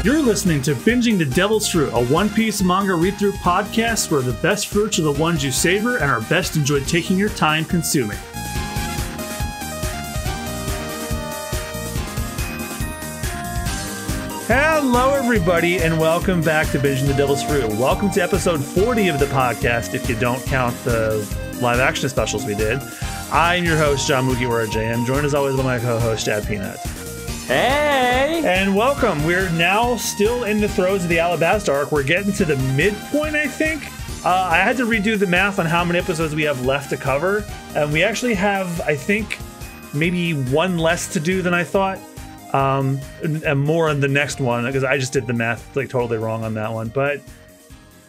You're listening to Binging the Devil's Fruit, a One Piece manga read-through podcast where the best fruits are the ones you savor and are best enjoyed taking your time consuming. Hello, everybody, and welcome back to Binging the Devil's Fruit. Welcome to episode 40 of the podcast, if you don't count the live-action specials we did. I'm your host, John Mugiwara JM, joined as always by my co-host, Chad Peanut. Hey! And welcome. We're now still in the throes of the Alabasta arc. We're getting to the midpoint, I think. I had to redo the math on how many episodes we have left to cover. And we actually have, I think, maybe one less to do than I thought. And more on the next one, because I just did the math like totally wrong on that one. But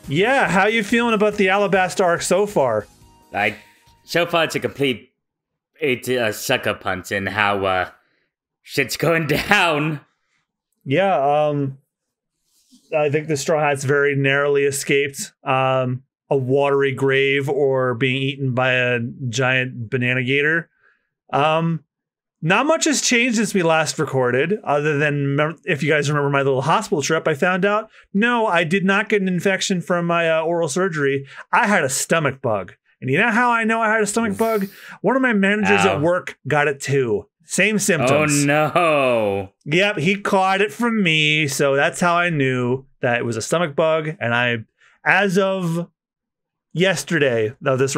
yeah, how you feeling about the Alabasta arc so far? So far it's a complete sucker punch in how shit's going down. Yeah, I think the Straw Hats very narrowly escaped a watery grave or being eaten by a giant banana gator. Not much has changed since we last recorded, other than, if you guys remember my little hospital trip, I found out, no, I did not get an infection from my oral surgery. I had a stomach bug. And you know how I know I had a stomach bug? One of my managers at work got it too. Same symptoms. Oh, no. Yep, he caught it from me, so that's how I knew that it was a stomach bug. And I, as of yesterday, as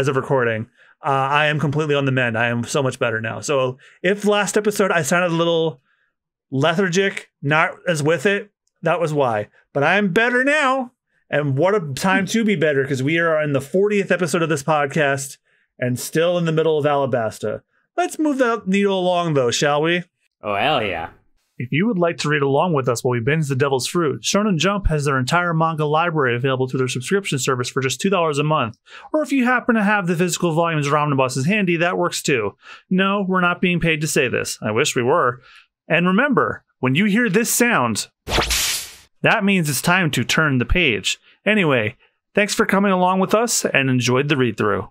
of recording, I am completely on the mend. I am so much better now. So if last episode I sounded a little lethargic, not as with it, that was why. But I am better now. And what a time to be better, because we are in the 40th episode of this podcast and still in the middle of Alabasta. Let's move that needle along, though, shall we? Oh, hell yeah. If you would like to read along with us while we binge the Devil's Fruit, Shonen Jump has their entire manga library available through their subscription service for just $2 a month. Or if you happen to have the physical volumes of Omnibuses handy, that works too. No, we're not being paid to say this. I wish we were. And remember, when you hear this sound, that means it's time to turn the page. Anyway, thanks for coming along with us and enjoyed the read-through.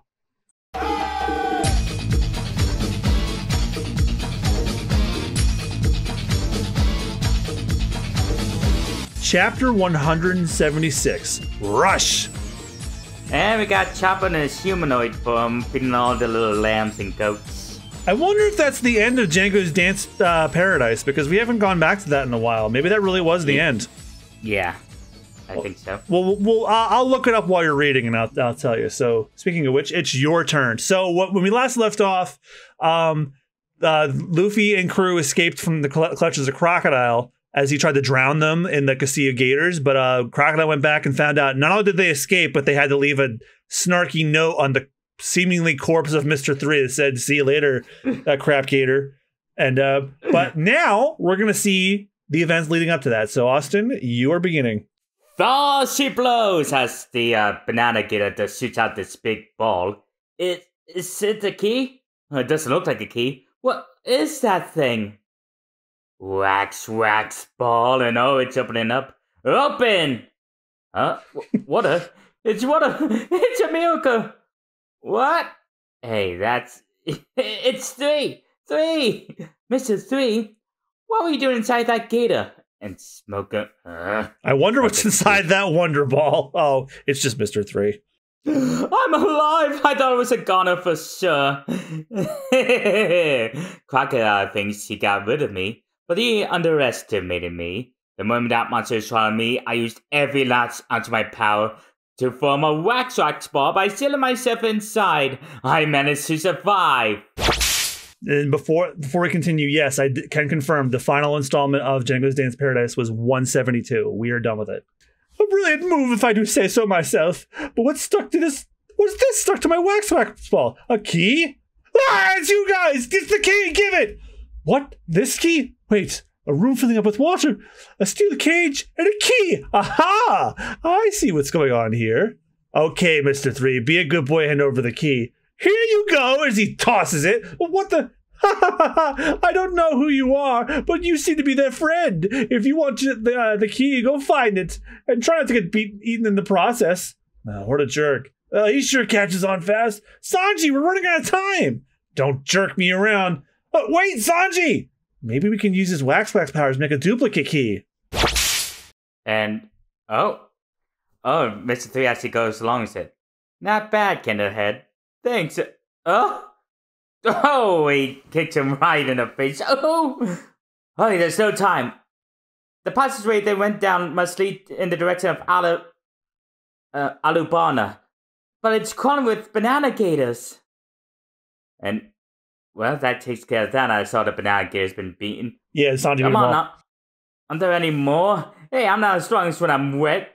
Chapter 176, Rush! And we got Chopper in his humanoid form, feeding all the little lambs and goats. I wonder if that's the end of Django's Dance Paradise, because we haven't gone back to that in a while. Maybe that really was the end. Yeah, I think so. Well, I'll look it up while you're reading, and I'll tell you. So, speaking of which, it's your turn. So, when we last left off, Luffy and crew escaped from the clutches of Crocodile as he tried to drown them in the Sea of Gators. But Crocodile went back and found out not only did they escape, but they had to leave a snarky note on the seemingly corpse of Mr. 3 that said, "See you later, crap gator." And but now we're going to see the events leading up to that. So, Austen, you are beginning. Oh, she blows as the banana gator just shoots out this big ball. Is it a key? It doesn't look like a key. What is that thing? Wax ball, and oh, it's opening up. Open! Huh? It's a miracle! What? Hey, it's 3! Mr. 3? What were you doing inside that gator? And smoking. I wonder what's inside that Wonder Ball. Oh, it's just Mr. 3. I'm alive! I thought it was a goner for sure. Crocodile thinks he got rid of me, but he underestimated me. The moment that monster swallowed me, I used every last ounce of my power to form a wax ball by sealing myself inside. I managed to survive. And before we continue, yes, I can confirm the final installment of Django's Dance Paradise was 172. We are done with it. A brilliant move, if I do say so myself. But what's stuck to this? What's this stuck to my wax ball? A key? Ah, it's you guys! It's the key! Give it! What? This key? Wait, a room filling up with water, a steel cage, and a key! Aha! I see what's going on here. Okay, Mr. 3, be a good boy and hand over the key. Here you go, as he tosses it. What the? I don't know who you are, but you seem to be their friend. If you want the key, go find it. And try not to get eaten in the process. Oh, what a jerk. He sure catches on fast. Sanji, we're running out of time. Don't jerk me around. Wait, Sanji! Maybe we can use his wax powers to make a duplicate key. And, oh, Mr. 3 actually goes along with it. Not bad, Kinderhead. Thanks. Oh, he kicked him right in the face. Oh, there's no time. The passageway they went down must lead in the direction of Alubana. But it's crawling with banana gators. And, well, that takes care of that. I saw the banana gator's been beaten. Yeah, it's not even. Come on, aren't there any more? Hey, I'm not as strong as when I'm wet.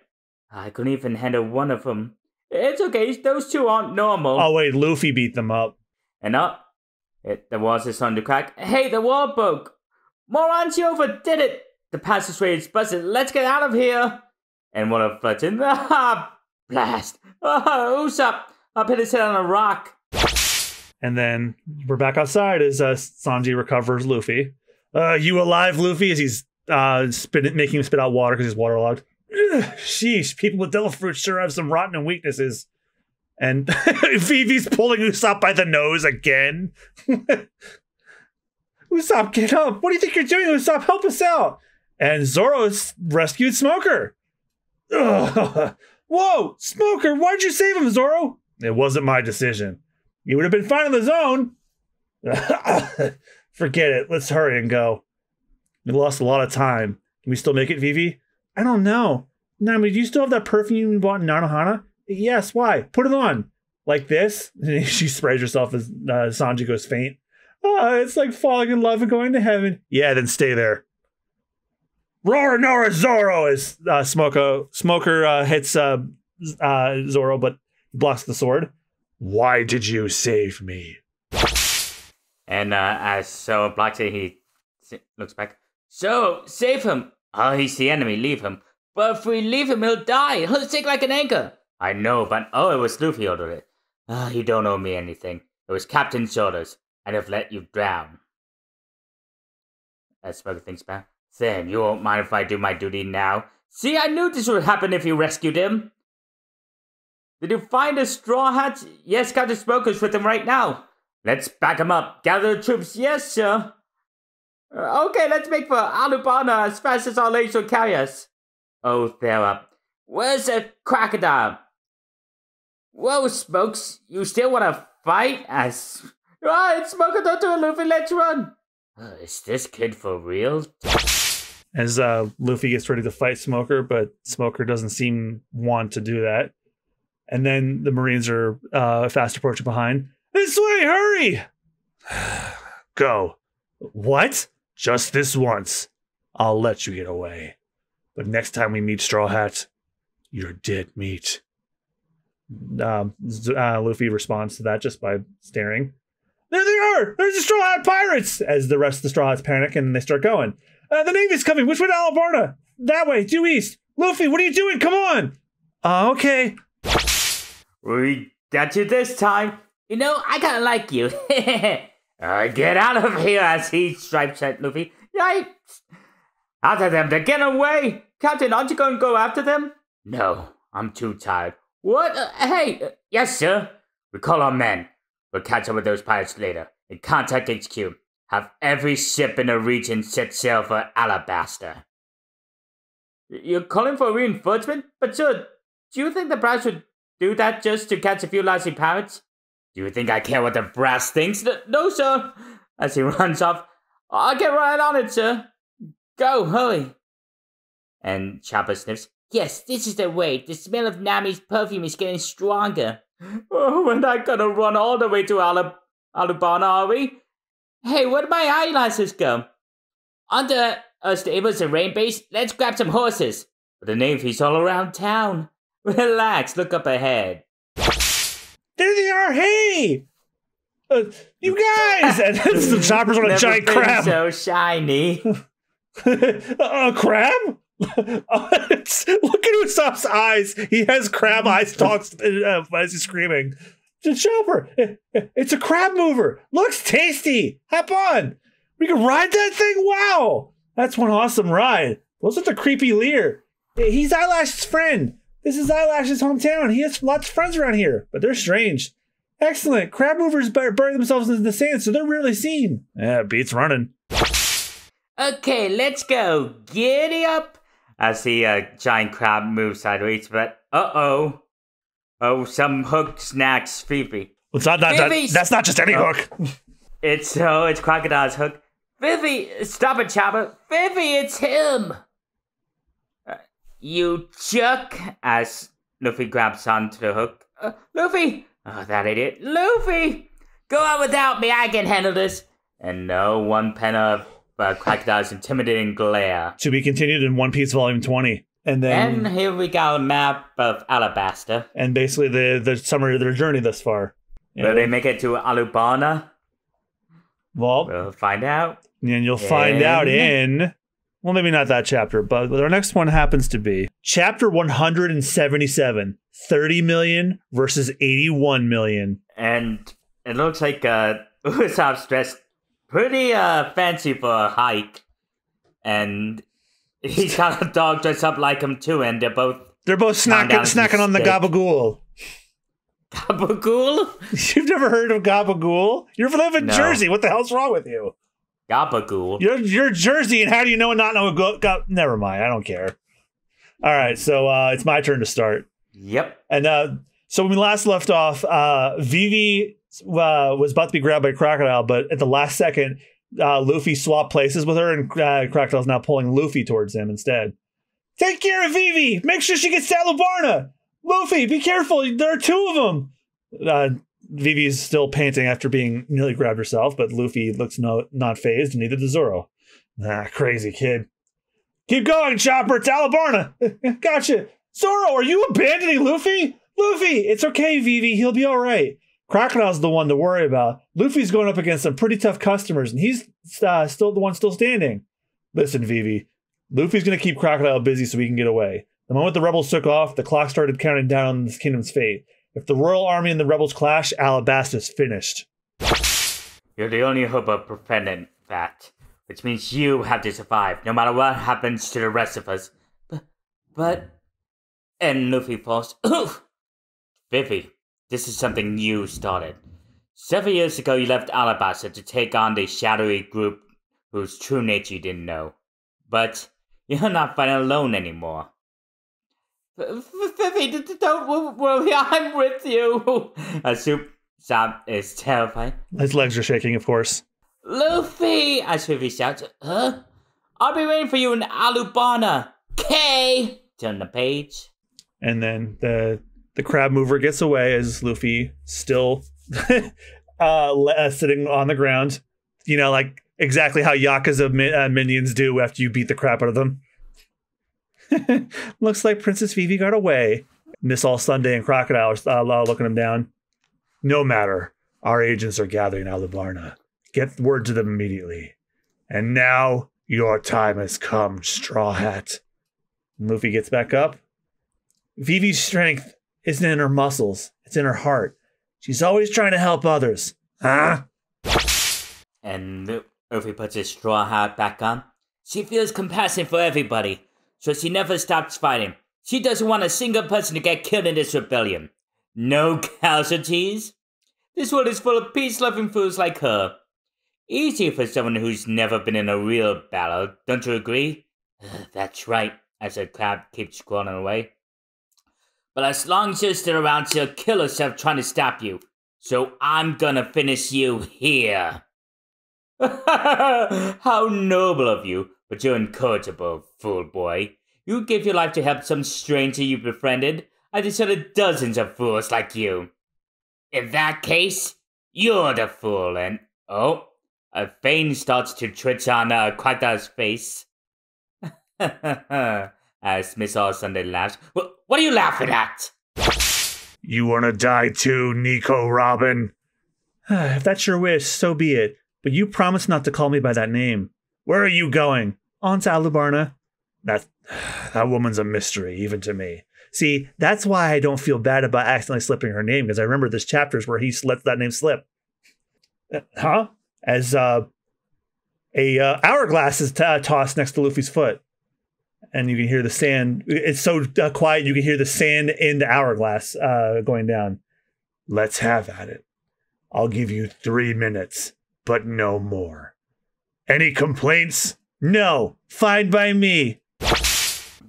I couldn't even handle one of them. It's okay, those two aren't normal. Oh, wait, Luffy beat them up. And the walls is starting to crack. Hey, the wall broke. Morons, you overdid it. The passageway is busted. Let's get out of here. And what a button. Blast. Usopp hit his head on a rock. And then we're back outside as Sanji recovers Luffy. You alive, Luffy? As he's making him spit out water because he's waterlogged. Sheesh, people with devil fruit sure have some rotten weaknesses. And Vivi's pulling Usopp by the nose again. Usopp, get up. What do you think you're doing, Usopp? Help us out. And Zoro's rescued Smoker. Ugh. Whoa, Smoker, why'd you save him, Zoro? It wasn't my decision. You would have been fine in the zone. Forget it. Let's hurry and go. We lost a lot of time. Can we still make it, Vivi? I don't know. Nami, do you still have that perfume you bought in Nanohana? Yes, why? Put it on. Like this? And she sprays herself as Sanji goes faint. It's like falling in love and going to heaven. Yeah, then stay there. Roar Nora Zoro as Smoker hits Zoro, but blocks the sword. Why did you save me? And as Zoro blocks it, he looks back. So, save him. Oh, he's the enemy, leave him. But if we leave him, he'll die. He'll sink like an anchor. I know, but it was Luffy who ordered it. You don't owe me anything. It was Captain's orders. I'd have let you drown. As Smoker thinks back. Sam, you won't mind if I do my duty now? See, I knew this would happen if you rescued him. Did you find a straw hat? Yes, Captain Smoker's with him right now. Let's back him up. Gather the troops. Yes, sir. Okay, let's make for Alubana as fast as our legs will carry us. Oh, they're up. Where's the crocodile? Whoa, Smokes, you still want to fight? It's Smoker, don't do it, Luffy, let's run. Is this kid for real? As Luffy gets ready to fight Smoker, but Smoker doesn't seem want to do that. And then the Marines are fast approaching behind. This way, hurry! Go. What? Just this once. I'll let you get away. But next time we meet, Straw Hat, you're dead meat. Luffy responds to that just by staring. There they are! There's the Straw Hat Pirates! As the rest of the Straw Hats panic and they start going. The Navy's coming. Which way to Alabama? That way, due east. Luffy, what are you doing? Come on! Okay. We got you this time. You know, I kinda like you. Get out of here as he stripes at Luffy. Yikes! After them, they're getting away! Captain, aren't you going to go after them? No, I'm too tired. What? Hey! Yes, sir. We call our men. We'll catch up with those pirates later. And contact HQ. Have every ship in the region set sail for Alabasta. You're calling for reinforcement? But sir, do you think the brass would do that just to catch a few lousy pirates? Do you think I care what the brass thinks? No, sir. As he runs off. I'll get right on it, sir. Go, hurry. And Chopper sniffs. Yes, this is the way. The smell of Nami's perfume is getting stronger. Oh, we're not gonna run all the way to Alabama, are we? Hey, where'd my eyelashes go? Under stables and rain base, let's grab some horses. But the Navy's all around town. Relax, look up ahead. There they are, hey! You guys! And the Chopper's on a giant crab. So shiny. A crab? Look at Usopp's eyes. He has crab eyes talks as he's screaming. The Chopper, it's a crab mover. Looks tasty. Hop on. We can ride that thing? Wow. That's one awesome ride. What's with the creepy leer? He's Eyelash's friend. This is Eyelash's hometown. He has lots of friends around here, but they're strange. Excellent. Crab movers bury themselves in the sand, so they're rarely seen. Yeah, beats running. Okay, let's go. Giddy up. as the giant crab moves sideways. But oh, some hook snacks Vivi. It's not that's not just any hook. It's Crocodile's hook. Vivi, stop it, Chopper. Vivi, it's him. You jerk! As Luffy grabs onto the hook. Luffy! Oh, that idiot. Luffy! Go on without me, I can handle this. And no one pen of Crocodile's intimidating glare. To be continued in One Piece Volume 20. And then... And here we got a map of Alabasta. And basically the summary of their journey thus far. Will they make it to Alubana? Well... We'll find out. And you'll find out in... Well, maybe not that chapter, but our next one happens to be Chapter 177, 30 million versus 81 million. And it looks like Usopp's dressed pretty fancy for a hike. And he's got a dog dressed up like him too, and they're both snacking on the gabagool. Gabagool? You've never heard of gabagool? You live in Jersey. What the hell's wrong with you? Gabagool. You're Jersey, and how do you know and not know never mind, I don't care. All right, so it's my turn to start. Yep. And so when we last left off, Vivi was about to be grabbed by Crocodile, but at the last second, Luffy swapped places with her, and Crocodile's now pulling Luffy towards him instead. Take care of Vivi! Make sure she gets to Alubarna! Luffy, be careful! There are two of them! Vivi's still panting after being nearly grabbed herself, but Luffy looks not phased, and neither does Zoro. Crazy kid. Keep going, Chopper, it's Alubarna! Gotcha! Zoro, are you abandoning Luffy? Luffy, it's okay, Vivi, he'll be alright. Crocodile's the one to worry about. Luffy's going up against some pretty tough customers, and he's still the one still standing. Listen, Vivi, Luffy's going to keep Crocodile busy so he can get away. The moment the rebels took off, the clock started counting down on this kingdom's fate. If the royal army and the rebels clash, Alabasta's finished. You're the only hope of preventing that, which means you have to survive, no matter what happens to the rest of us. But... And Luffy falls. Vivi, this is something you started. 7 years ago, you left Alabasta to take on the shadowy group whose true nature you didn't know. But you're not fighting alone anymore. Vivi, don't worry, I'm with you. Soup is terrified. His legs are shaking, of course. Luffy, as Vivi shouts, huh? I'll be waiting for you in Alubana. K. Turn the page. And then the crab mover gets away as Luffy still sitting on the ground. You know, like exactly how Yakuza minions do after you beat the crap out of them. Looks like Princess Vivi got away. Miss All Sunday and Crocodile are looking him down. No matter. Our agents are gathering in Alubarna. Get word to them immediately. And now your time has come, Straw Hat. Luffy gets back up. Vivi's strength isn't in her muscles. It's in her heart. She's always trying to help others. Huh? And Luffy puts his straw hat back on. She feels compassion for everybody, so she never stops fighting. She doesn't want a single person to get killed in this rebellion. No casualties? This world is full of peace-loving fools like her. Easy for someone who's never been in a real battle, don't you agree? That's right, as the crab keeps crawling away. But as long as you're still around, she'll kill herself trying to stop you. So I'm gonna finish you here. How noble of you, but you're incorrigible, fool boy. You give your life to help some stranger you befriended. I just said dozens of fools like you. In that case, you're the fool, and... Oh, a vein starts to twitch on Crocodile's face. As Miss All Sunday laughs. What are you laughing at? You wanna die too, Nico Robin? If that's your wish, so be it. But you promise not to call me by that name. Where are you going? On to Alubarna. That woman's a mystery, even to me. See, that's why I don't feel bad about accidentally slipping her name, because I remember there's chapters where he lets that name slip. Huh? As a hourglass is tossed next to Luffy's foot. And you can hear the sand. It's so quiet, you can hear the sand in the hourglass going down. Let's have at it. I'll give you 3 minutes, but no more. Any complaints? No. Fine by me.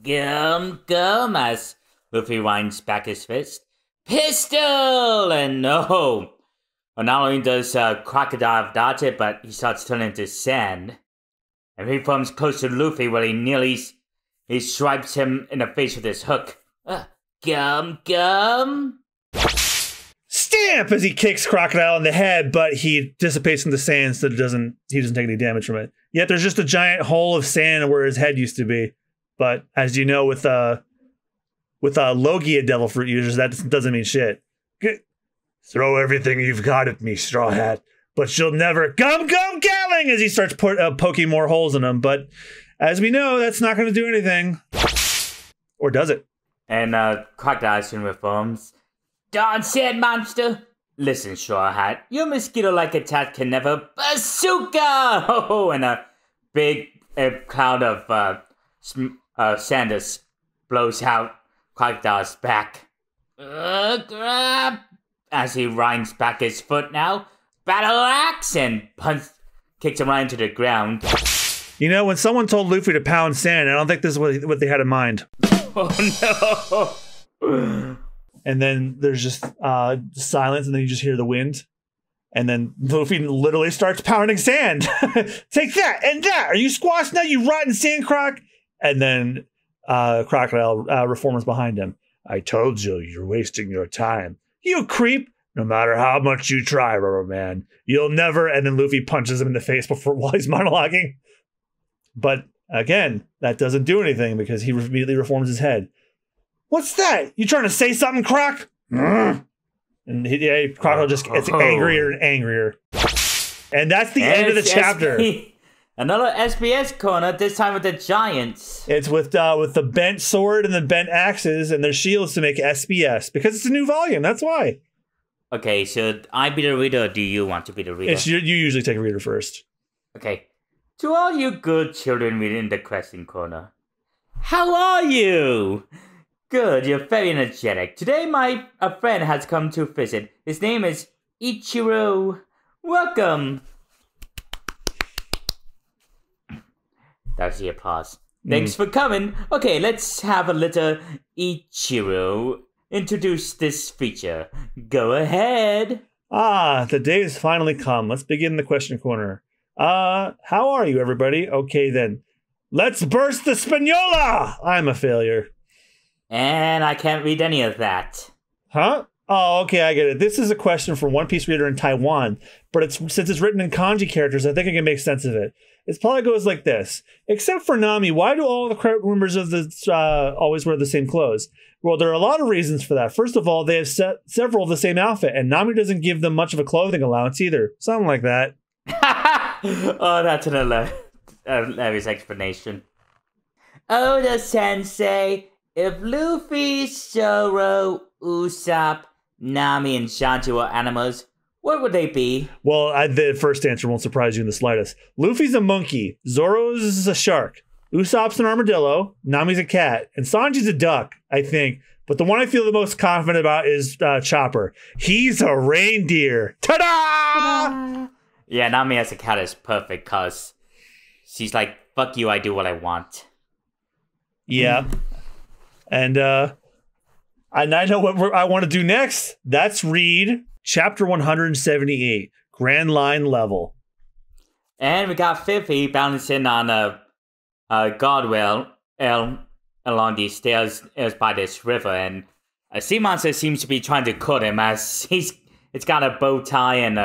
Gum, as Luffy winds back his fist. Pistol! And no! Well, not only does Crocodile dodge it, but he starts turning into sand. And he comes close to Luffy where he stripes him in the face with his hook. Gum! Stamp as he kicks Crocodile in the head, but he dissipates in the sand so he doesn't take any damage from it. Yet there's just a giant hole of sand where his head used to be. But as you know, with Logia devil fruit users, that doesn't mean shit. Throw everything you've got at me, Straw Hat, but you'll never gum Gatling as he starts poking more holes in him. But as we know, that's not going to do anything. Or does it? And Crocodile soon reforms. Darn sand monster! Listen, Straw Hat, your mosquito-like attack can never bazooka! Oh, and a big cloud of sand blows out Crocodile's back. Grab! As he winds back his foot now, battle axe, and kicks him right into the ground. You know, when someone told Luffy to pound sand, I don't think this is what they had in mind. Oh no! And then there's just silence, and then you just hear the wind. And then Luffy literally starts pounding sand. Take that and that! Are you squashed now, you rotten sand croc? And then Crocodile reforms behind him. I told you, you're wasting your time. You creep! No matter how much you try, Rubber Man, you'll never... And then Luffy punches him in the face while he's monologuing. But again, that doesn't do anything because he immediately reforms his head. What's that? You trying to say something, Croc? And Crocodile just gets angrier and angrier. And that's the end of the chapter. Another SBS corner, this time with the giants. It's with the bent sword and the bent axes and their shields to make SBS. Because it's a new volume, that's why. Okay, should I be the reader or do you want to be the reader? You usually take a reader first. Okay. To all you good children reading the question corner, how are you? Good, you're very energetic. Today a friend has come to visit. His name is Ichiro. Welcome. That's the applause. Thanks for coming. Okay, let's have a little Ichiro introduce this feature. Go ahead. The day has finally come. Let's begin the question corner. How are you, everybody? Okay, then. Let's burst the Spagnola! I'm a failure. And I can't read any of that. Huh? Oh, okay, I get it. This is a question from One Piece reader in Taiwan, but since it's written in kanji characters, I think I can make sense of it. It probably goes like this. Except for Nami, why do all the members of the always wear the same clothes? Well, there are a lot of reasons for that. First of all, they have several of the same outfit, and Nami doesn't give them much of a clothing allowance either. Something like that. Oh, that's an hilarious explanation. Oda Sensei, if Luffy, Zoro, Usopp, Nami, and Shanji were animals, what would they be? Well, the first answer won't surprise you in the slightest. Luffy's a monkey, Zoro's a shark, Usopp's an armadillo, Nami's a cat, and Sanji's a duck, I think. But the one I feel the most confident about is Chopper. He's a reindeer. Ta-da! Ta-da! Yeah, Nami as a cat is perfect because she's like, fuck you, I do what I want. Yeah. And I know what I want to do next. That's read Chapter 178, Grand Line Level. And we got Fifi bouncing on a guardrail along these stairs by this river, and a sea monster seems to be trying to cut him as it's got a bow tie and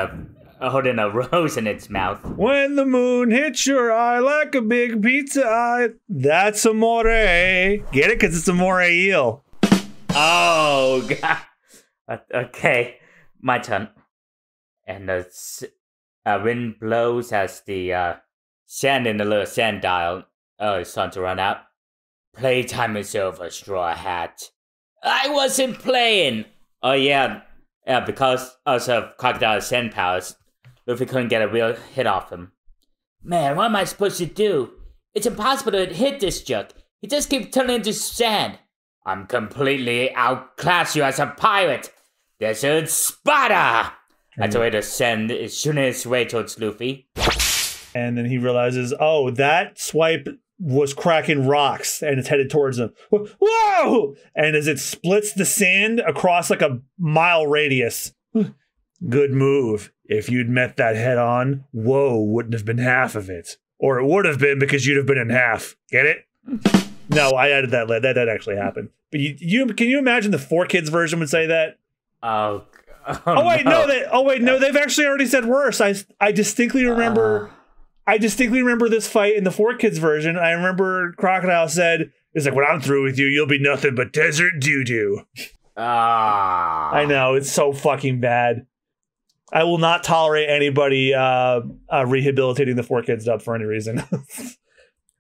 holding a rose in its mouth. When the moon hits your eye like a big pizza eye, that's amore. Get it? Because it's amore eel. Oh, God. Okay, my turn. And the wind blows as the sand in the little sand dial is starting to run out. Playtime is over, Straw Hat. I wasn't playing. Oh, yeah, because of Crocodile's sand powers, Luffy couldn't get a real hit off him. Man, what am I supposed to do? It's impossible to hit this junk. He just keeps turning into sand. I'm completely outclass you as a pirate. Desert Spada! That's the way the sand is shooting its way towards Luffy. And then he realizes, oh, that swipe was cracking rocks and it's headed towards them. Whoa! And as it splits the sand across like a mile radius. Good move. If you'd met that head on, woe wouldn't have been half of it. Or it would have been because you'd have been in half. Get it? No, I added that. That actually happened. But can you imagine the 4Kids version would say that? No, they've actually already said worse. I distinctly remember this fight in the 4Kids version. I remember Crocodile said, it's like, when I'm through with you, you'll be nothing but desert doo-doo. I know, it's so fucking bad. I will not tolerate anybody rehabilitating the 4Kids dub for any reason.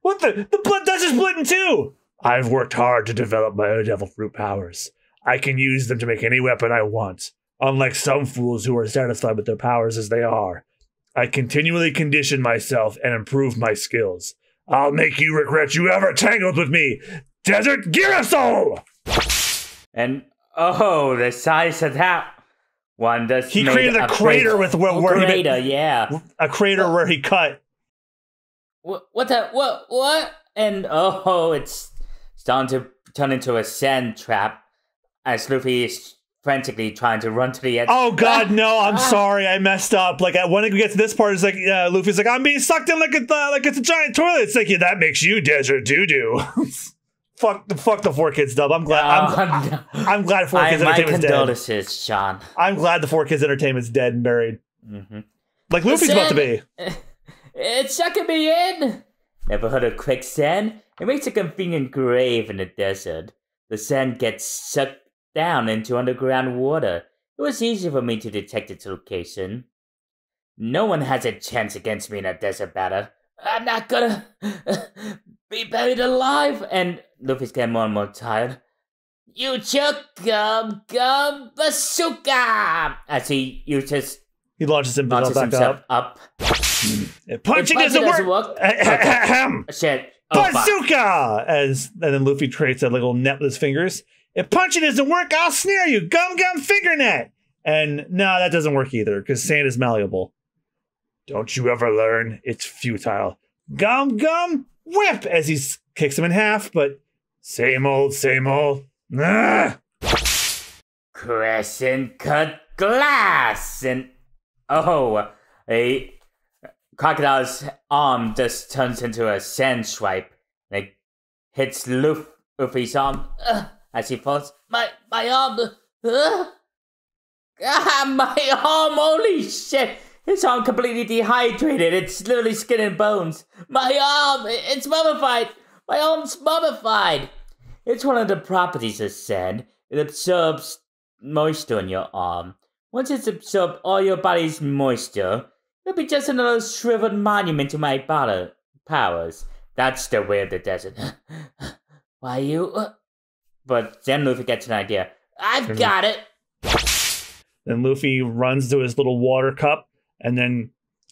What the blood desert split in two? I've worked hard to develop my devil fruit powers. I can use them to make any weapon I want. Unlike some fools who are satisfied with their powers as they are. I continually condition myself and improve my skills. I'll make you regret you ever tangled with me, Desert Girasol! And, oh, the size of that one. He created a crater with where he a crater where he cut. What? And, oh, it's starting to turn into a sand trap as Luffy is frantically trying to run to the edge. Oh God, no! I'm sorry, I messed up. Like when we get to this part, it's like Luffy's like, I'm being sucked in like it's a giant toilet. It's like, yeah, that makes you desert doo doo. fuck the 4Kids dub. I'm glad. I'm glad 4Kids Entertainment's dead. Condolences, Sean. I'm glad the 4Kids Entertainment's dead and buried. Mm-hmm. Like Luffy's about to be. It's sucking me in. Never heard of quicksand? It makes a convenient grave in the desert. The sand gets sucked down into underground water. It was easy for me to detect its location. No one has a chance against me in a desert battle. I'm not gonna be buried alive. And Luffy's getting more and more tired. You chuck gum bazooka! As he launches himself up. Punching doesn't work. Shit. Bazooka! And then Luffy creates a little net with his fingers. If punching doesn't work, I'll snare you. Gum finger net. And no, that doesn't work either because sand is malleable. Don't you ever learn? It's futile. Gum whip as he kicks him in half, but same old. Ah! Crescent cut glass and a crocodile's arm just turns into a sand swipe and it hits Luffy's arm. As he falls, my arm, my arm, holy shit, his arm completely dehydrated, it's literally skin and bones. My arm, it's mummified, my arm's mummified. It's one of the properties of sand, it absorbs moisture in your arm. Once it's absorbed all your body's moisture, it'll be just another shriveled monument to my powers. That's the way of the desert. Why you... But then Luffy gets an idea. I've got it! Then Luffy runs to his little water cup, and then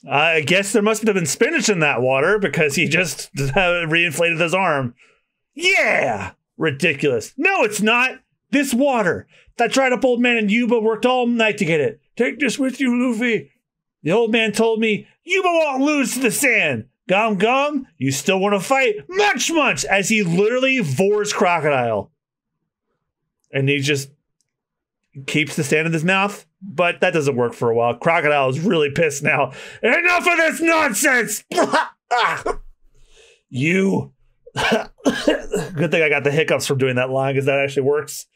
I guess there must have been spinach in that water because he just reinflated his arm. Yeah! Ridiculous. No, it's not! This water! That dried up old man in Yuba worked all night to get it. Take this with you, Luffy. The old man told me, Yuba won't lose to the sand. Gum, you still want to fight? Munch, as he literally vores Crocodile. And he just keeps the sand in his mouth, but that doesn't work for a while. Crocodile is really pissed now. Enough of this nonsense! You. Good thing I got the hiccups from doing that line, because that actually works.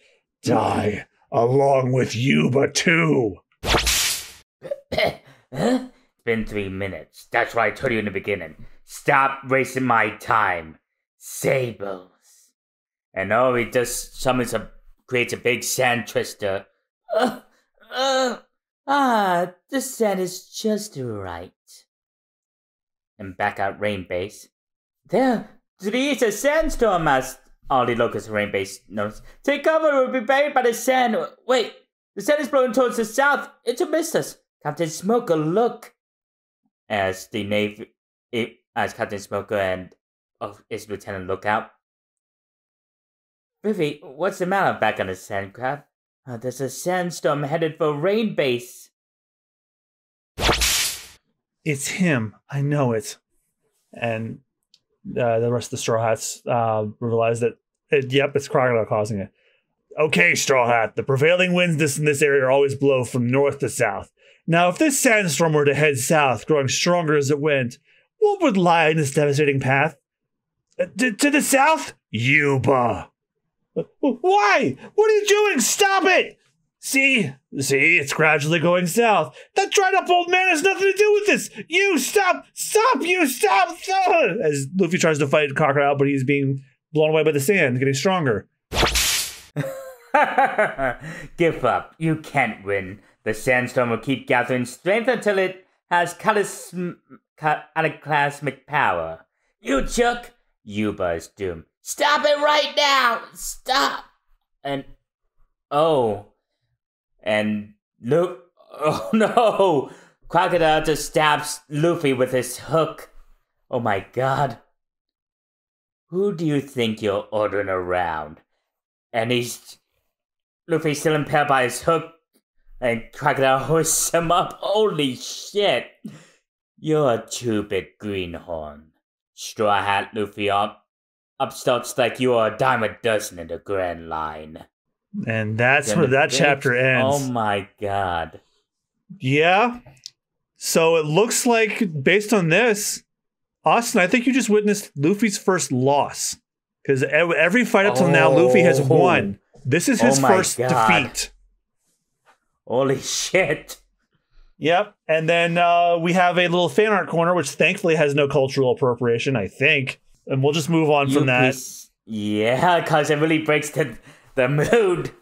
Die along with Yuba, too. It's been 3 minutes. That's what I told you in the beginning. Stop wasting my time. Sables. And he just creates a big sand twister. The sand is just right. And back at Rain Base. There is a sandstorm, as all the locals of Rain Base knows. Take cover, we'll be buried by the sand. Wait, the sand is blowing towards the south. It will miss us. Captain Smoker, look. As Captain Smoker and his lieutenant look out. Luffy, what's the matter back on the sand crab? There's a sandstorm headed for Rain Base. It's him. I know it. And The rest of the Straw Hats realize that, it's Crocodile causing it. Okay, Straw Hat, the prevailing winds in this area always blow from north to south. Now, if this sandstorm were to head south, growing stronger as it went, what would lie in this devastating path? To the south? Yuba. Why? What are you doing? Stop it! See, it's gradually going south. That dried up old man has nothing to do with this. You stop! You stop! As Luffy tries to fight Crocodile, but he's being blown away by the sand, getting stronger. Give up. You can't win. The sandstorm will keep gathering strength until it has cataclysmic power. You jerk! Yuba is doomed. Stop it right now! Stop! Look, oh no! Crocodile just stabs Luffy with his hook. Oh my god. Who do you think you're ordering around? And Luffy's still impaled by his hook, and Crocodile hoists him up. Holy shit! You're a two-bit greenhorn. Straw Hat Luffy upstarts like you are a dime a dozen in the Grand Line. And that's where that chapter ends. Oh my god. Yeah. So it looks like, based on this, Austen, I think you just witnessed Luffy's first loss. Because every fight up till now, Luffy has won. This is his first defeat. Holy shit. Yep. And then we have a little fan art corner, which thankfully has no cultural appropriation, I think. And we'll just move on from that. Yeah, because it really breaks the mood.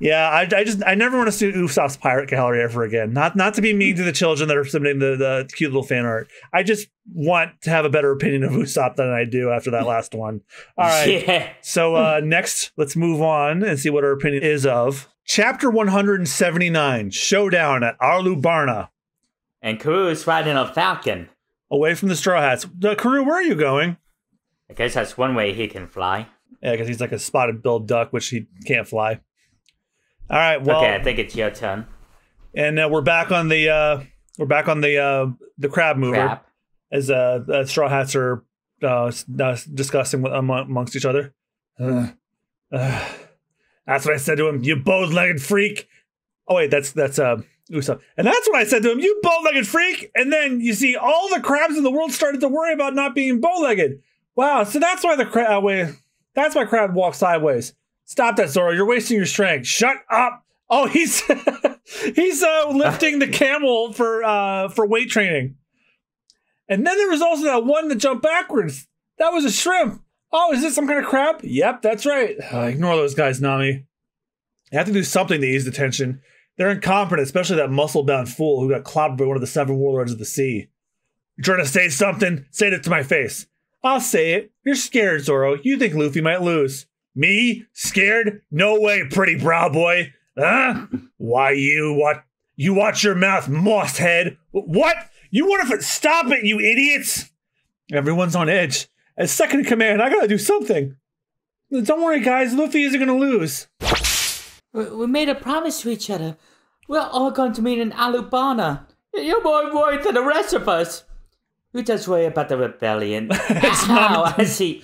Yeah, I never want to see Usopp's pirate gallery ever again. Not to be mean to the children that are submitting the cute little fan art. I just want to have a better opinion of Usopp than I do after that last one. All right. Yeah. So next, let's move on and see what our opinion is of Chapter 179, Showdown at Arlubarna. And Karu's riding a falcon. Away from the Straw Hats. Karu, where are you going? I guess that's one way he can fly. Yeah, because he's like a spotted-billed duck, which he can't fly. All right, well. Okay, I think it's your turn. And we're back on the crab mover. Crab. As Straw Hats are discussing amongst each other. That's what I said to him, you bow-legged freak. Oh wait, that's Usopp. And that's what I said to him, you bow-legged freak. And then you see all the crabs in the world started to worry about not being bow-legged. Wow, so that's why that's why crab walks sideways. Stop that, Zoro. You're wasting your strength. Shut up. Oh, he's lifting the camel for weight training. And then there was also that one that jumped backwards. That was a shrimp. Oh, is this some kind of crab? Yep, that's right. Ignore those guys, Nami. You have to do something to ease the tension. They're incompetent, especially that muscle-bound fool who got clobbered by one of the 7 warlords of the sea. You're trying to say something? Say it to my face. I'll say it. You're scared, Zoro. You think Luffy might lose. Me? Scared? No way, pretty brow boy. Huh? Why you watch your mouth, moss head. What? You want to stop it, you idiots? Everyone's on edge. As second in command, I gotta do something. Don't worry, guys. Luffy isn't gonna lose. We made a promise to each other. We're all going to meet in Alubana. You're more worried than the rest of us. We just worry about the rebellion. Ow, I see.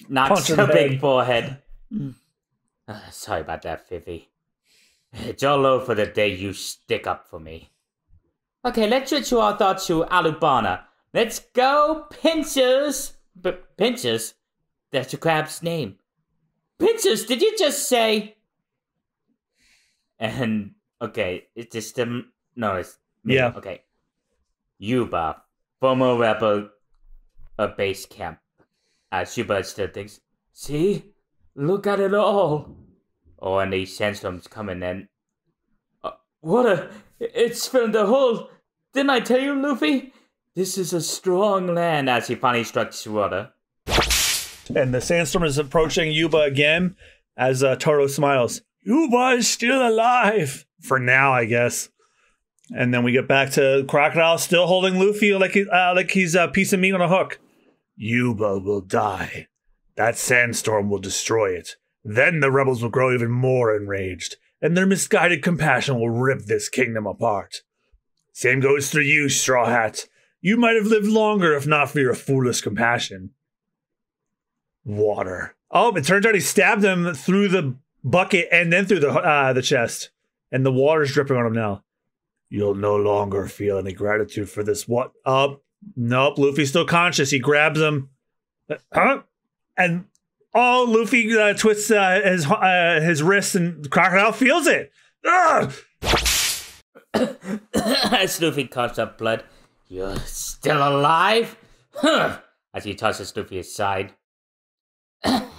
Knocks her big forehead. Sorry about that, Fifi. It's all over for the day you stick up for me. Okay, let's switch our thoughts to Alubana. Let's go, Pincers! But Pincers? That's your crab's name. Pincers, did you just say? And, okay, it's just, no, it's, yeah. Okay. Yuba, former rebel, base camp. Yuba still thinks, see? Look at it all. Oh, and these sandstorms coming in. It's filling the hole. Didn't I tell you, Luffy? This is a strong land, as he finally strikes water. And the sandstorm is approaching Yuba again, as Toro smiles. Yuba is still alive. For now, I guess. And then we get back to Crocodile still holding Luffy like he's a piece of meat on a hook. Yuba will die. That sandstorm will destroy it. Then the rebels will grow even more enraged, and their misguided compassion will rip this kingdom apart. Same goes for you, Straw Hat. You might have lived longer if not for your foolish compassion. Water. Oh, it turns out he stabbed him through the bucket and then through the chest. And the water's dripping on him now. You'll no longer feel any gratitude for this. What? Nope. Luffy's still conscious. He grabs him. And Luffy twists his wrist, and Crocodile feels it. As Luffy coughs up blood, you're still alive? Huh. As he tosses Luffy aside. And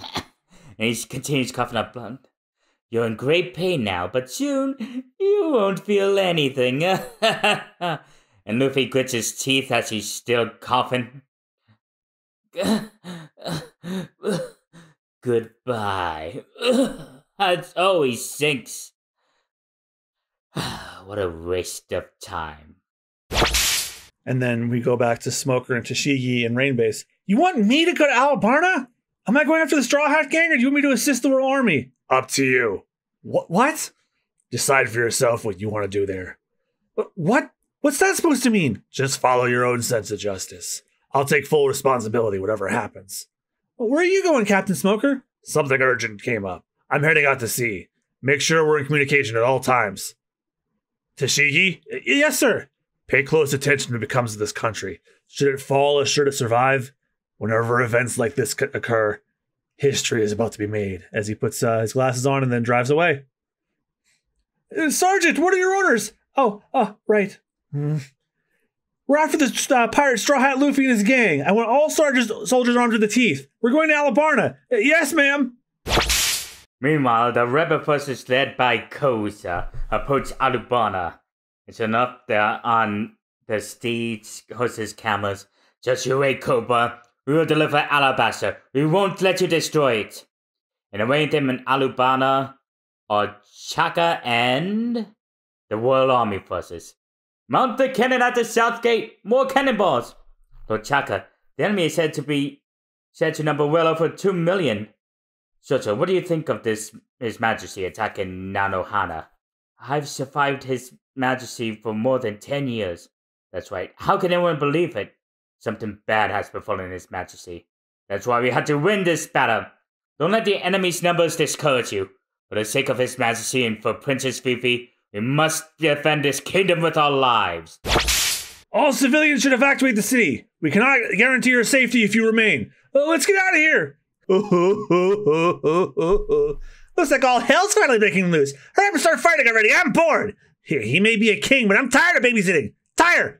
he continues coughing up blood. You're in great pain now, but soon you won't feel anything. And Luffy grits his teeth as he's still coughing. Goodbye. Oh, he sinks. What a waste of time. And then we go back to Smoker and Tashigi and Rainbase. You want me to go to Alabarna? Am I going after the Straw Hat Gang, or do you want me to assist the Royal Army? Up to you. What? Decide for yourself what you want to do there. What? What's that supposed to mean? Just follow your own sense of justice. I'll take full responsibility, whatever happens. Where are you going, Captain Smoker? Something urgent came up. I'm heading out to sea. Make sure we're in communication at all times. Tashigi? Yes, sir. Pay close attention to what becomes of this country. Should it fall or should it survive? Whenever events like this occur, history is about to be made. As he puts his glasses on and then drives away. Sergeant, what are your orders? Right. We're after this pirate Straw Hat Luffy and his gang. I want all soldiers armed to the teeth. We're going to Alabarna. Yes, ma'am. Meanwhile, the rebel forces led by Koza approach Alabarna. It's enough they're on the steeds, horses, camels. Just you wait, Cobra. We will deliver Alabasta. We won't let you destroy it. And await them in Alabarna are Chaka and the Royal Army forces. Mount the cannon at the south gate. More cannonballs. Lord Chaka, the enemy is said to number well over 2 million. Shoto, what do you think of His Majesty attacking Nanohana? I've survived His Majesty for more than 10 years. That's right. How can anyone believe it? Something bad has befallen His Majesty. That's why we had to win this battle. Don't let the enemy's numbers discourage you. For the sake of His Majesty and for Princess Fifi, we must defend this kingdom with our lives. All civilians should evacuate the city. We cannot guarantee your safety if you remain. Let's get out of here. Looks like all hell's finally breaking loose. Hurry up and start fighting already. I'm bored. Here, he may be a king, but I'm tired of babysitting. Tired.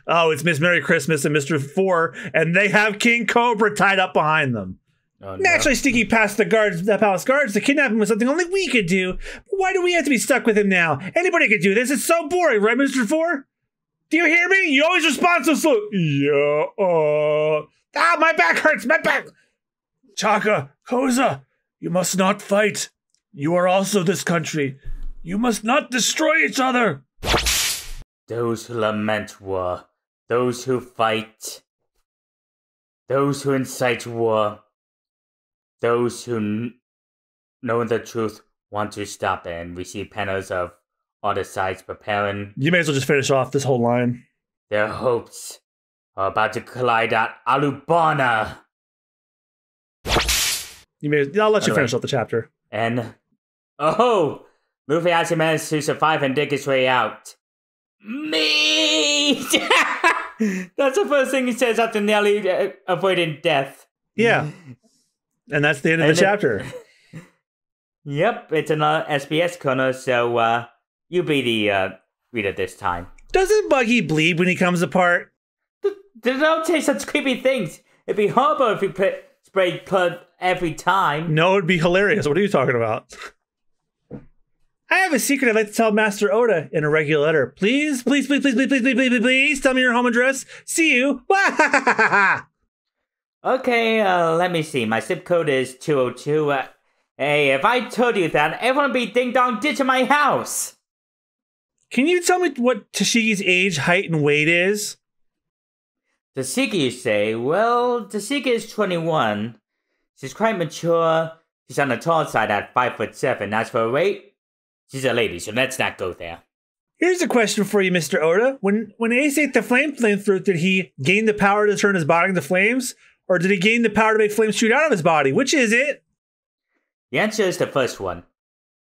Oh, it's Miss Merry Christmas and Mr. 4, and they have King Cobra tied up behind them. Oh, no. Naturally, Sticky passed the palace guards to kidnap him was something only we could do. But why do we have to be stuck with him now? Anybody could do this. It's so boring, right, Mr. 4? Do you hear me? You always respond so slow. Yeah. My back hurts. My back. Chaka, Koza, you must not fight. You are also this country. You must not destroy each other. Those who lament war, those who fight, those who incite war, those who know the truth want to stop it, and we see panels of all the sides preparing. You may as well just finish off this whole line. Their hopes are about to collide at Alabarna. I'll let you finish off the chapter. And Luffy actually managed to survive and dig his way out. Me! That's the first thing he says after nearly avoiding death. Yeah. And that's the end of the chapter. Yep, it's an SBS corner, so you be the reader this time. Doesn't Buggy bleed when he comes apart? Don't say such creepy things. It'd be horrible if you sprayed blood every time. No, it'd be hilarious. What are you talking about? I have a secret I'd like to tell Master Oda in a regular letter. Please tell me your home address. See you. Okay, let me see. My zip code is 202. Hey, if I told you that, everyone would be ding-dong ditching my house. Can you tell me what Tashigi's age, height, and weight is? Tashigi, you say? Well, Tashigi is 21. She's quite mature. She's on the tall side at 5'7". As for her weight, she's a lady, so let's not go there. Here's a question for you, Mr. Oda. When Ace ate the flame fruit, did he gain the power to turn his body into flames? Or did he gain the power to make flames shoot out of his body? Which is it? The answer is the first one.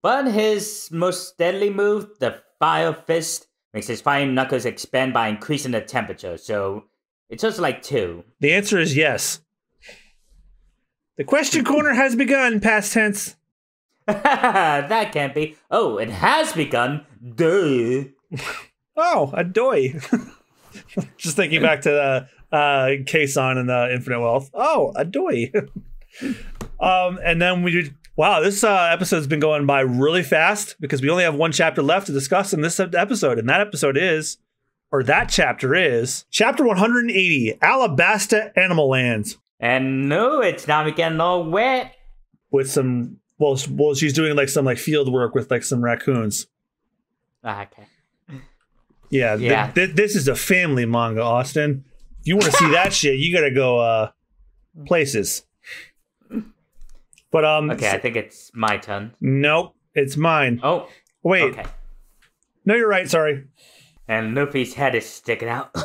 But his most deadly move, the Fire Fist, makes his fire knuckles expand by increasing the temperature. So it's just like 2. The answer is yes. The question corner has begun, past tense. That can't be. Oh, it has begun. Duh. Oh, a doy. Just thinking back to the Keisan and the Infinite Wealth. Oh, a doy. And then we did. Wow, this episode's been going by really fast because we only have one chapter left to discuss in this episode, and that chapter is chapter 180, Alabasta Animal Lands. And no, it's not getting all wet. With some, well, she's doing like some field work with like some raccoons. Okay. Yeah. This is a family manga, Austen. If you want to see that shit, you gotta go places. But okay, I think it's my turn. Nope, it's mine. Oh, wait. Okay. No, you're right. Sorry. And Luffy's head is sticking out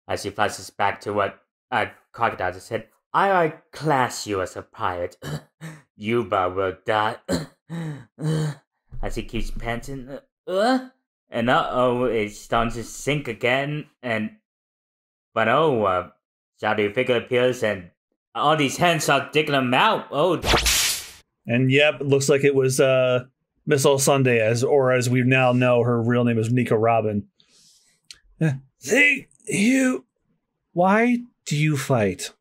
as he flashes back to what Crocodile just said. I class you as a pirate. Yuba will die. As he keeps panting. And it's starting to sink again. But Shadowy figure appears and all these hands start digging him out. Oh. And yep, it looks like it was Miss All Sunday, as we now know, her real name is Nico Robin. Why do you fight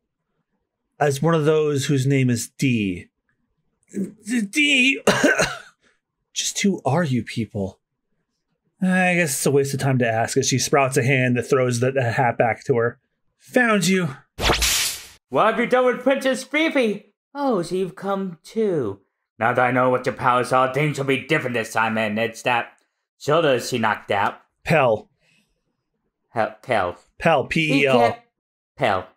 as one of those whose name is D? D. Just who are you people? I guess it's a waste of time to ask as she sprouts a hand that throws the hat back to her. Found you. What have you done with Princess Fifi? Oh, so you've come too. Now that I know what your powers are, things will be different this time, and it's that shoulder she knocked out. Pell. Pell. P-E-L. Pell.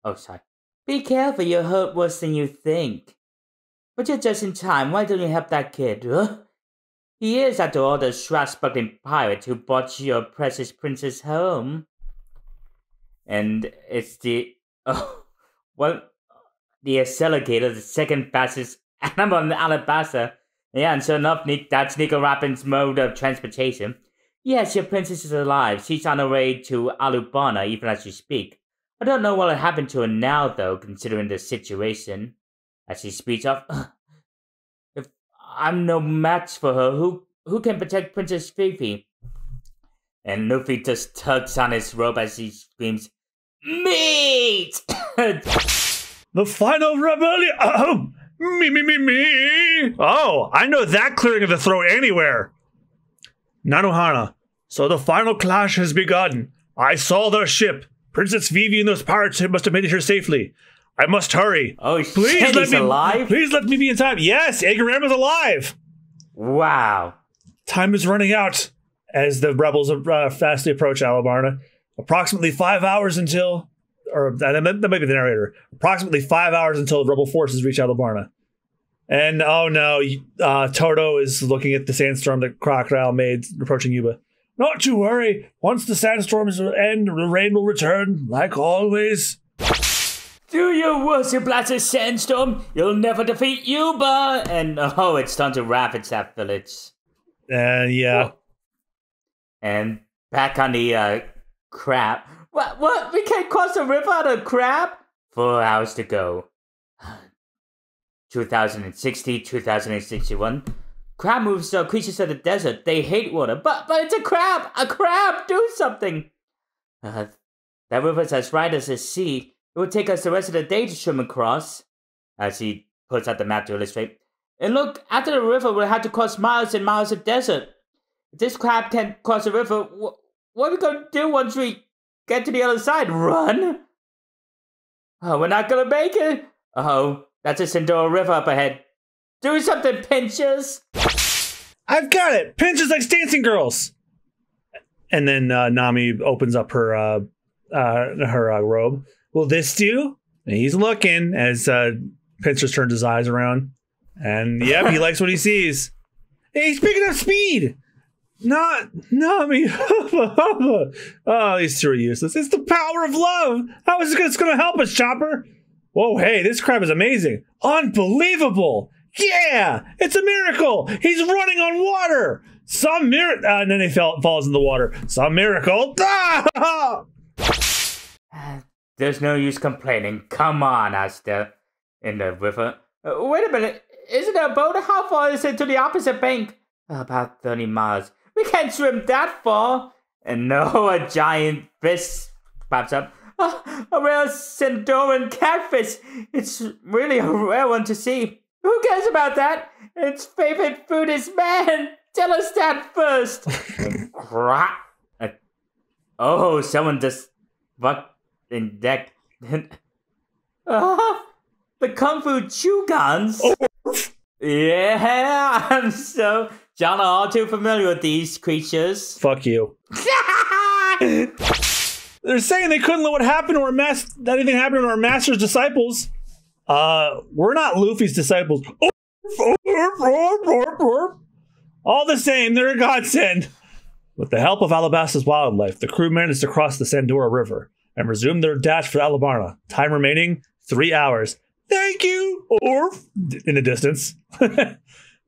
Oh, sorry. Be careful, you're hurt worse than you think. But you're just in time, why don't you help that kid, huh? He is, after all, the swashbuckling pirate who brought your precious princess home. And it's the... the Accelerator, the second fastest animal in Alabasta. Yeah, and sure enough, that's Nico Robin's mode of transportation. Yes, your princess is alive. She's on her way to Alubana, even as you speak. I don't know what will happen to her now, though, considering the situation. As she speaks up, if I'm no match for her, who can protect Princess Fifi? And Luffy just tugs on his robe as he screams, "Meat!" The final rebellion! Oh, me! Oh, I know that clearing of the throat anywhere! Nanohana, so the final clash has begun. I saw their ship. Princess Vivi and those pirates must have made it here safely. I must hurry. Oh, shit, he's alive? Please let me be in time. Yes, Agarama's alive! Wow. Time is running out as the rebels fastly approach Alabarna. Approximately 5 hours until... Or that might be the narrator. Approximately 5 hours until the rebel forces reach Alabarna. And oh no, Toto is looking at the sandstorm that Crocodile made approaching Yuba. Not to worry. Once the sandstorms end, the rain will return, like always. Do you worship blasted sandstorm? You'll never defeat Yuba! And it's time to ravage that village. Yeah. Whoa. And back on the crab. What? We can't cross the river on a crab? 4 hours to go. 2060, 2061. Crab moves are creatures of the desert. They hate water. But it's a crab! A crab! Do something! That river's as wide as the sea. It would take us the rest of the day to swim across. As he puts out the map to illustrate. And look, after the river, we'll have to cross miles and miles of desert. If this crab can't cross the river, what are we going to do once we get to the other side? Run? Oh, we're not going to make it. Oh, that's a Sindora River up ahead. Do something, Pinches. I've got it. Pinches like dancing girls. And then Nami opens up her robe. Will this do? And he's looking as Pinches turns his eyes around. And yep, he likes what he sees. Hey, speaking of speed. Not me. Oh, these two are useless. It's the power of love. How is it going to help us, Chopper? Whoa, hey, this crab is amazing. Unbelievable. Yeah, it's a miracle. He's running on water. Some miracle. And then he falls in the water. Some miracle. Ah! There's no use complaining. Come on, Austen. In the river. Wait a minute. Isn't there a boat? How far is it to the opposite bank? About 30 miles. We can't swim that far. And no, a giant fish pops up. Oh, a rare Sandoran catfish. It's really a rare one to see. Who cares about that? Its favorite food is man. Tell us that first. Oh, someone just fucked in deck. The Kung Fu Chugans. Oh. Yeah, I'm so... John are all too familiar with these creatures. Fuck you. They're saying they couldn't let what happened to anything happen to our master's disciples. We're not Luffy's disciples. All the same, they're a godsend. With the help of Alabasta's wildlife, the crew managed to cross the Sandora River and resume their dash for Alabama. Time remaining, 3 hours. Thank you, Orf. In the distance. We're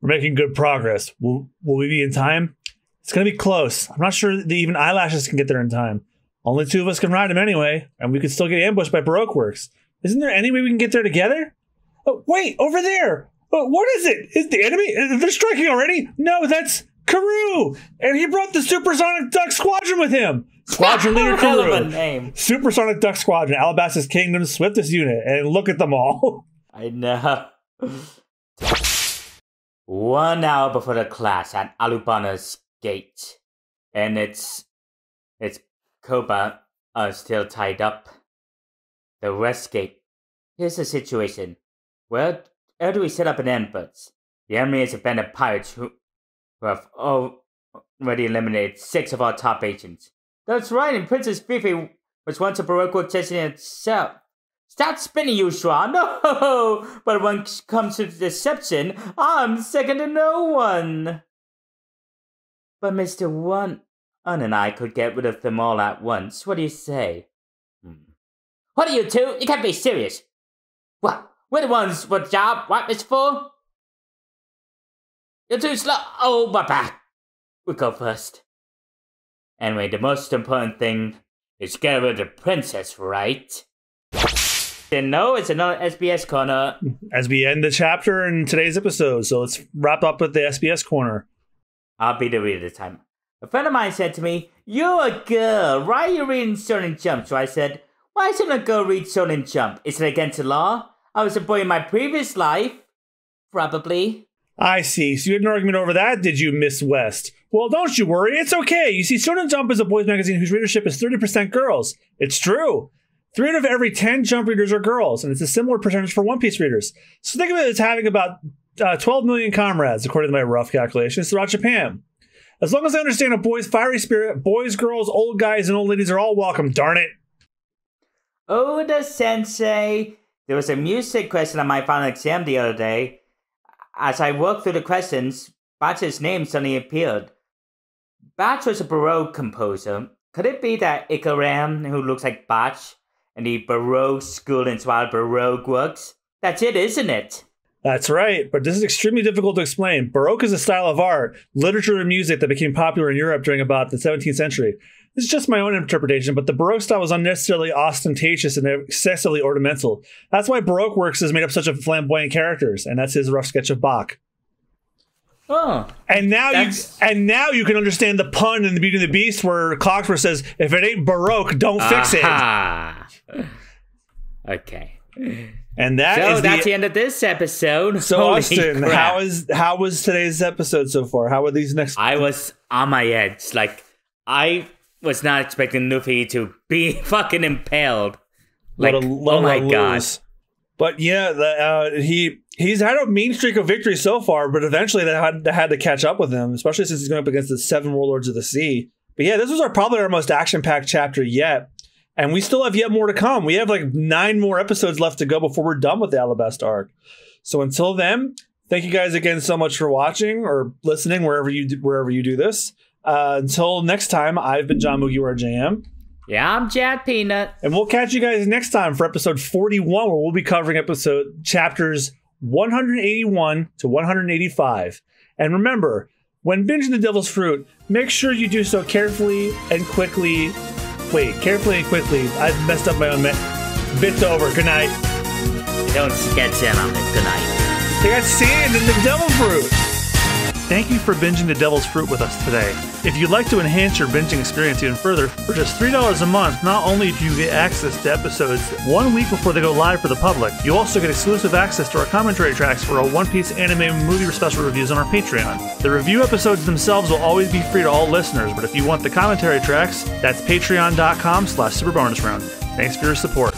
making good progress. Will we be in time? It's going to be close. I'm not sure that even eyelashes can get there in time. Only 2 of us can ride him anyway, and we could still get ambushed by Baroque Works. Isn't there any way we can get there together? Oh, wait, over there. What is it? Is the enemy? They're striking already? No, that's Karoo. And he brought the Supersonic Duck Squadron with him. Squadron leader Karoo. Name. Supersonic Duck Squadron, Alabasta's Kingdom's swiftest unit. And look at them all. I know. 1 hour before the class at Alubana's gate. And its Koba are still tied up. The rest gate. Here's the situation. Where do we set up an ambush? The enemy is a band of pirates who have already eliminated 6 of our top agents. That's right, and Princess Fifi was once a Baroque Work testing itself. Stop spinning, you Schwa. No! But when it comes to deception, I'm second to no one. But Mr. One and I could get rid of them all at once. What do you say? What are you two? You can't be serious. What? We're the ones what job what is for? You're too slow. Oh, my back. We'll go first. Anyway, the most important thing is get rid of the princess, right? And no, it's another SBS corner. As we end the chapter in today's episode, so let's wrap up with the SBS corner. I'll be the reader this time. A friend of mine said to me, "You're a girl. Why are you reading Shonen Jump?" So I said, "Why shouldn't a girl read Shonen Jump? Is it against the law? I was a boy in my previous life. Probably." I see. So you had an argument over that, did you, Miss West? Well, don't you worry. It's okay. You see, Shonen Jump is a boys' magazine whose readership is 30% girls. It's true. 3 out of every 10 Jump readers are girls, and it's a similar percentage for One Piece readers. So think of it as having about 12 million comrades, according to my rough calculations, throughout Japan. As long as I understand a boy's fiery spirit, boys, girls, old guys, and old ladies are all welcome, darn it. Oda Sensei, there was a music question on my final exam the other day. As I worked through the questions, Bach's name suddenly appeared. Bach was a Baroque composer. Could it be that Ikaram, who looks like Bach, and the Baroque school inspired Baroque works? That's it, isn't it? That's right, but this is extremely difficult to explain. Baroque is a style of art, literature, and music that became popular in Europe during about the 17th century. This is just my own interpretation, but the Baroque style was unnecessarily ostentatious and excessively ornamental. That's why Baroque works is made up such of flamboyant characters, and that's his rough sketch of Bach. Oh, and now you can understand the pun in The Beauty and the Beast, where Cogsworth says, "If it ain't Baroque, don't fix it." Okay. And that's the end of this episode. So Holy Austen, crap. how was today's episode so far? How were these next? I was on my edge. Like, I was not expecting Luffy to be fucking impaled. Like, oh my god. But yeah, he's had a mean streak of victory so far, but eventually they had to catch up with him, especially since he's going up against the 7 Warlords of the Sea. But yeah, this was probably our most action-packed chapter yet. And we still have yet more to come. We have like 9 more episodes left to go before we're done with the Alabasta arc. So until then, thank you guys again so much for watching or listening wherever you do this. Until next time, I've been John Mugiwara JM. Yeah, I'm Jad Peanut. And we'll catch you guys next time for episode 41, where we'll be covering chapters 181 to 185. And remember, when binging the Devil's Fruit, make sure you do so carefully and quickly. Wait, carefully and quickly. I messed up my own bit's over. Good night. Don't sketch in on it. Good night. They got sand in the Devil's Fruit. Thank you for binging the Devil's Fruit with us today. If you'd like to enhance your binging experience even further, for just $3 a month, not only do you get access to episodes 1 week before they go live for the public, you also get exclusive access to our commentary tracks for our One Piece anime movie special reviews on our Patreon. The review episodes themselves will always be free to all listeners, but if you want the commentary tracks, that's patreon.com/superbonusround. Thanks for your support.